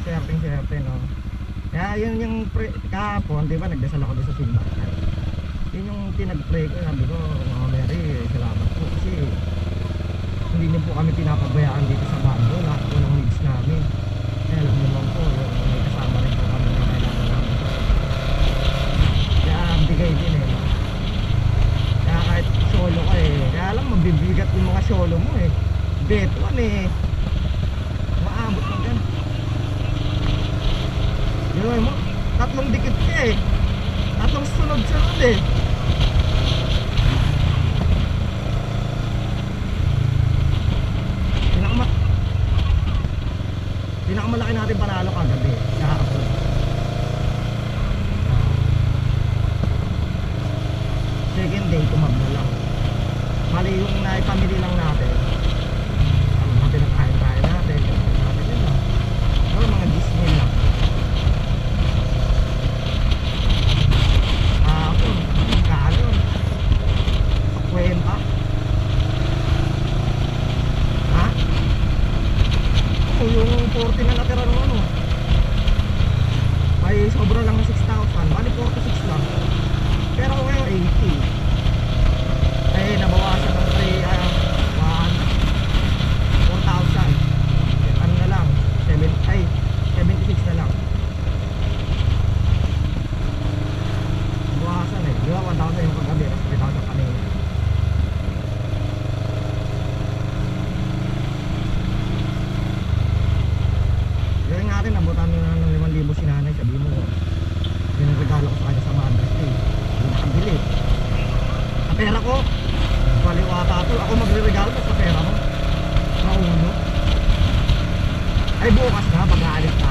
swerte no. Kaya yun yung kahapon, di ba nagdasal ako doon sa simbahan. Yun yung tinag-pray ko, sabi ko, Mama Mary, salamat po kasi hindi niyo po kami pinapabayaan dito sa Baguio, lahat po ng needs namin. Kaya alam naman po, may kasama rin po kami na kailangan namin. Kaya bigay din eh. Kaya kahit solo ka eh, kaya alam mabibigat yung mga solo mo eh. Bet one eh, maabot mo dyan. Yun mo, tatlong dikit ka eh, tatlong sunod-sunod eh. Pinakamalaki natin panalo kagabi kahapon. Second day tumabla lang. Mali yung naipamili lang natin. Ang mga pinakain-kain natin yun lang. Pero mga Disney lang. Kahapon kano kwenta. Yung 40 na natira ng ano ay sobra lang ng 6,000, bali 46 lang. Pero ngayon 80 ay nabawasan ng 4,000. Ano na lang 76 na lang nabawasan eh. Di ba 1,000 yung kagabi, 3,000 kanina. Gawin natin, nabutan na ng 5,000 si nanay. Sabi mo, yun ang regalo ko sa kanya sa Mother's Day. Hindi nakabili. Sa pera ko, baliwata ito. Ako magre-regalo sa pera mo. Mauno. Ay bukas na, pag-aalis na.